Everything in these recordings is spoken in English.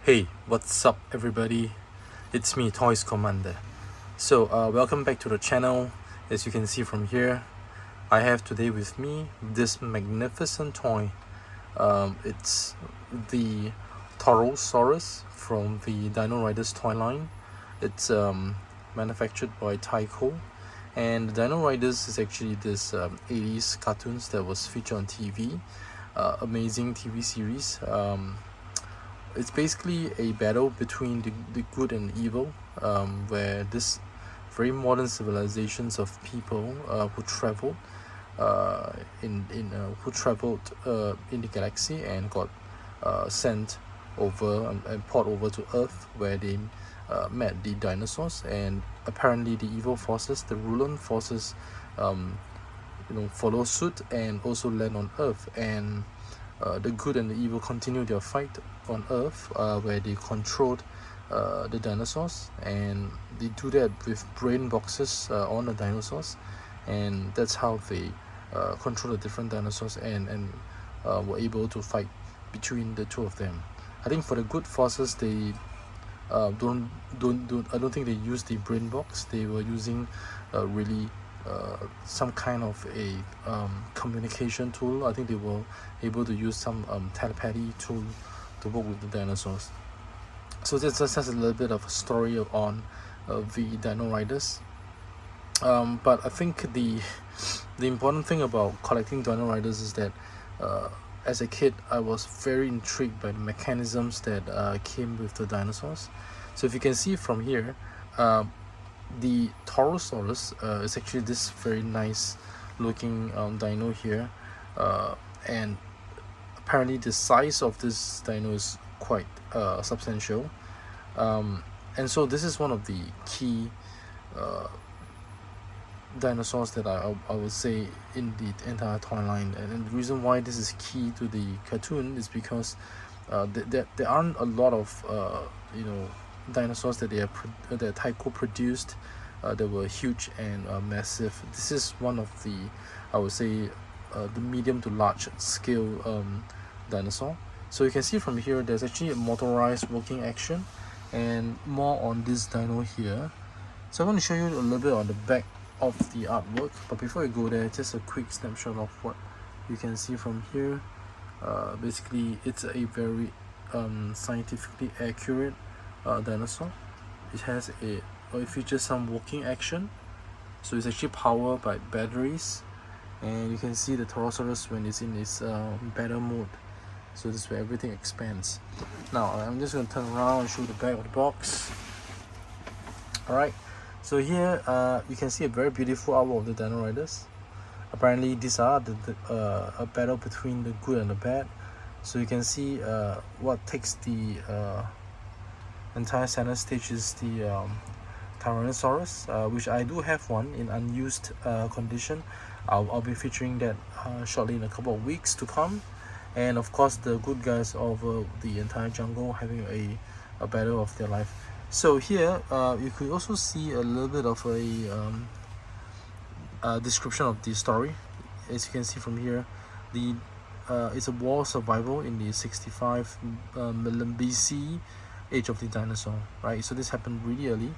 Hey, what's up everybody? It's me, Toys Commander. Welcome back to the channel. As you can see from here, I have today with me this magnificent toy. It's the Torosaurus from the Dino-Riders toy line. It's manufactured by TYCO, and the Dino-Riders is actually this 80s cartoons that was featured on TV. Amazing TV series. It's basically a battle between the good and evil, where this very modern civilizations of people who traveled in the galaxy and got sent over and poured over to Earth, where they met the dinosaurs. And apparently the evil forces, the ruling forces, follow suit and also land on Earth, and the good and the evil continue their fight on Earth, where they controlled the dinosaurs, and they do that with brain boxes on the dinosaurs, and that's how they control the different dinosaurs and were able to fight between the two of them. I think for the good forces, they I don't think they used the brain box. They were using really some kind of a communication tool. I think they were able to use some telepathy tool to work with the dinosaurs. So that's just a little bit of a story on the Dino Riders. But I think the important thing about collecting Dino Riders is that as a kid, I was very intrigued by the mechanisms that came with the dinosaurs. So if you can see from here, the Torosaurus is actually this very nice looking dino here, and apparently the size of this dino is quite substantial, and so this is one of the key dinosaurs that I would say in the entire toy line. And the reason why this is key to the cartoon is because there aren't a lot of dinosaurs that that TYCO produced that were huge and massive. This is one of the, I would say, the medium to large scale dinosaur. So you can see from here there's actually a motorized working action, and more on this dino here. So I'm going to show you a little bit on the back of the artwork, but before we go there, just a quick snapshot of what you can see from here. Basically it's a very scientifically accurate dinosaur. It features some walking action, so it's actually powered by batteries, and you can see the Torosaurus when it's in its battle mode. So this is where everything expands. Now I'm just going to turn around and show the back of the box. Alright, so here you can see a very beautiful artwork of the Dino Riders. Apparently these are a battle between the good and the bad. So you can see what takes the entire center stage is the Tyrannosaurus, which I do have one in unused condition. I'll be featuring that shortly in a couple of weeks to come. And of course the good guys over the entire jungle having a battle of their life. So here you could also see a little bit of a description of the story. As you can see from here, it's a war survival in the 65 million BC age of the dinosaur, right? So this happened really early.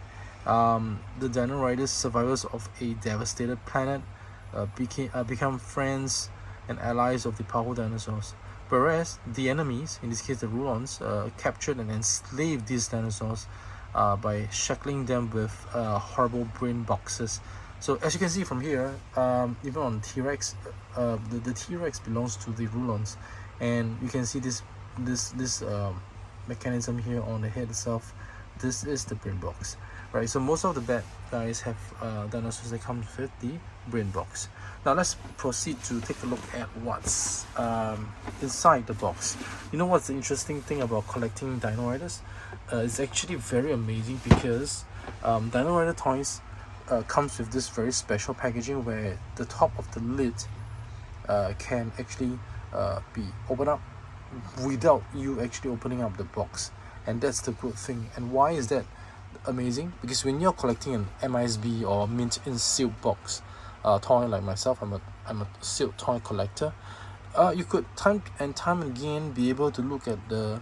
The Dino Riders, survivors of a devastated planet, become friends and allies of the powerful dinosaurs, whereas the enemies, in this case the Rulons, captured and enslaved these dinosaurs by shackling them with horrible brain boxes. So as you can see from here, even on T-Rex, the T-Rex belongs to the Rulons, and you can see this mechanism here on the head itself. This is the brain box, right? So most of the bad guys have dinosaurs that come with the brain box. Now let's proceed to take a look at what's inside the box. You know what's the interesting thing about collecting Dino Riders? It's actually very amazing because Dino Rider toys comes with this very special packaging where the top of the lid can actually be opened up without you actually opening up the box, and that's the good thing. And why is that amazing? Because when you're collecting an MISB or mint in sealed box toy like myself, I'm a sealed toy collector, you could time and time again be able to look at the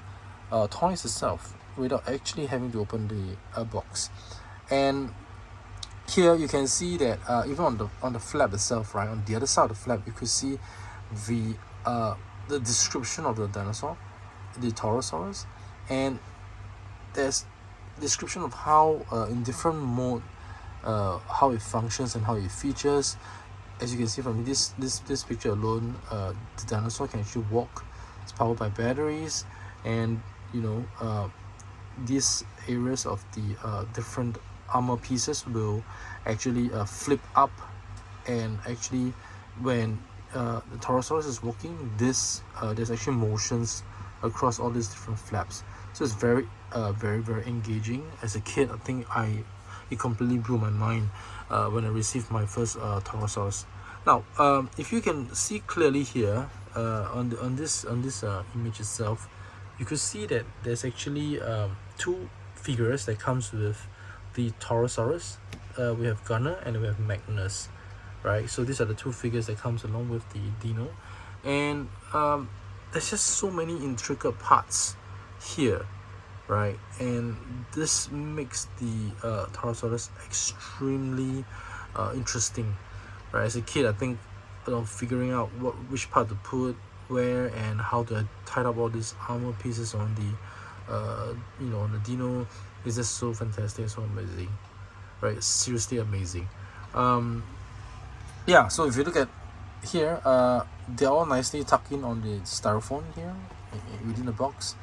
toys itself without actually having to open the box. And here you can see that even on the flap itself, right, on the other side of the flap, you could see the description of the dinosaur, the Torosaurus, and there's description of how in different mode how it functions and how it features. As you can see from this picture alone, the dinosaur can actually walk. It's powered by batteries, and these areas of the different armor pieces will actually flip up, and actually when the Torosaurus is walking, there's actually motions across all these different flaps. So it's very engaging. As a kid, I think it completely blew my mind when I received my first Torosaurus. Now, if you can see clearly here on this image itself, you could see that there's actually two figures that comes with the Torosaurus. We have Gunnur and we have Magnus, right? So these are the two figures that comes along with the Dino, and there's just so many intricate parts here, right? And this makes the Torosaurus extremely interesting, right? As a kid, I think figuring out which part to put where and how to tie up all these armor pieces on the on the Dino is just so fantastic, so amazing, right? Seriously amazing. Yeah, so if you look at here, they're all nicely tucked in on the styrofoam here within the box.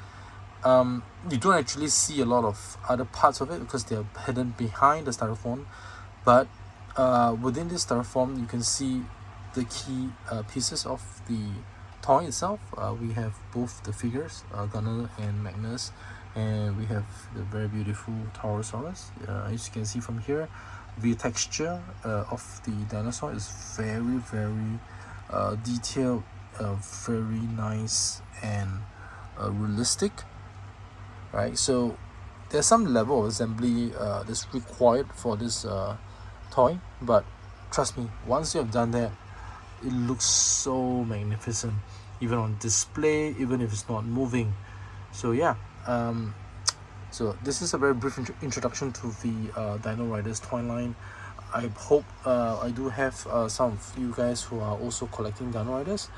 You don't actually see a lot of other parts of it because they're hidden behind the styrofoam, but within this styrofoam you can see the key pieces of the toy itself. We have both the figures, Gunnur and Magnus, and we have the very beautiful Torosaurus. As you can see from here, the texture of the dinosaur is very detailed, very nice and realistic, right? So there's some level of assembly that's required for this toy, but trust me, once you have done that, it looks so magnificent, even on display, even if it's not moving. So yeah, so this is a very brief introduction to the Dino-Riders toy line. I hope I do have some of you guys who are also collecting Dino-Riders.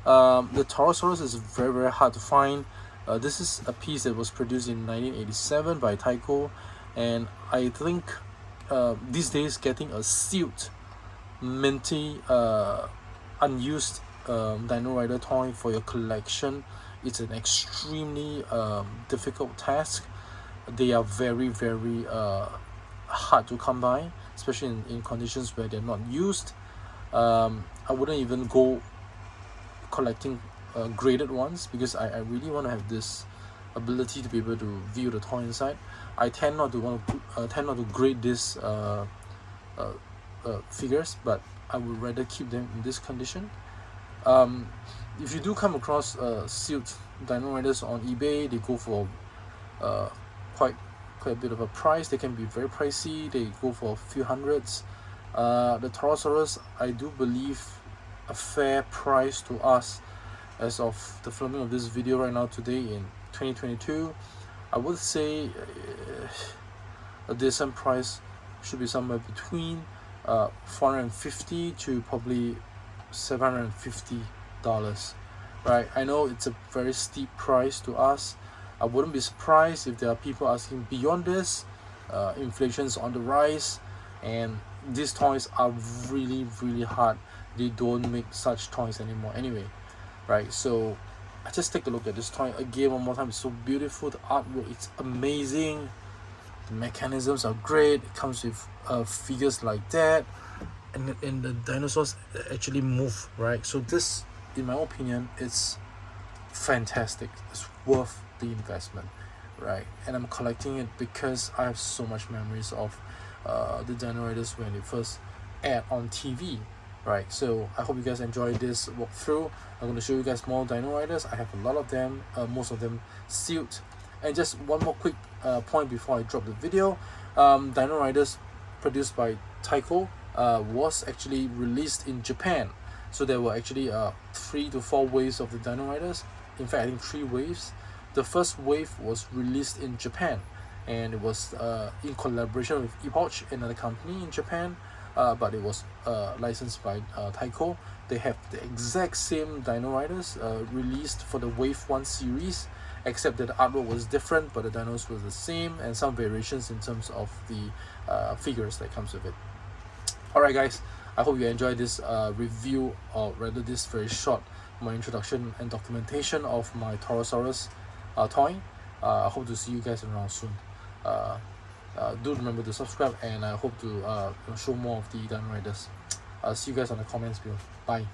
The Torosaurus is very hard to find. This is a piece that was produced in 1987 by TYCO, and I think these days getting a sealed, minty, unused Dino-Rider toy for your collection, it's an extremely difficult task. They are very hard to come by, especially in conditions where they're not used. I wouldn't even go collecting graded ones, because I really want to have this ability to be able to view the toy inside. I tend not to grade this figures, but I would rather keep them in this condition. If you do come across sealed Dino-Riders on eBay, they go for quite a bit of a price. They can be very pricey. They go for a few hundreds. The Torosaurus, I do believe, a fair price to us as of the filming of this video right now today in 2022. I would say a decent price should be somewhere between $450 to probably $750, right? I know it's a very steep price to us. I wouldn't be surprised if there are people asking beyond this. Inflation's on the rise, and these toys are really hard. They don't make such toys anymore anyway, right? So I just take a look at this toy again one more time. It's so beautiful. The artwork, it's amazing. The mechanisms are great. It comes with figures like that, and the dinosaurs actually move, right? So this, in my opinion, it's fantastic. It's worth the investment, right? And I'm collecting it because I have so much memories of the Dino-Riders when they first aired on TV, right? So I hope you guys enjoyed this walkthrough. I'm going to show you guys more Dino-Riders. I have a lot of them, most of them sealed. And just one more quick point before I drop the video. Dino-Riders produced by TYCO was actually released in Japan. So there were actually 3 to 4 waves of the Dino-Riders. In fact, I think 3 waves. The first wave was released in Japan, and it was in collaboration with Epoch, another company in Japan, but it was licensed by TYCO. They have the exact same Dino Riders released for the Wave 1 series, except that the artwork was different, but the dinos was the same, and some variations in terms of the figures that comes with it. Alright guys, I hope you enjoyed this review, or rather this very short my introduction and documentation of my Torosaurus toy. I hope to see you guys around soon. Do remember to subscribe, and I hope to show more of the Dino Riders. See you guys on the comments below. Bye.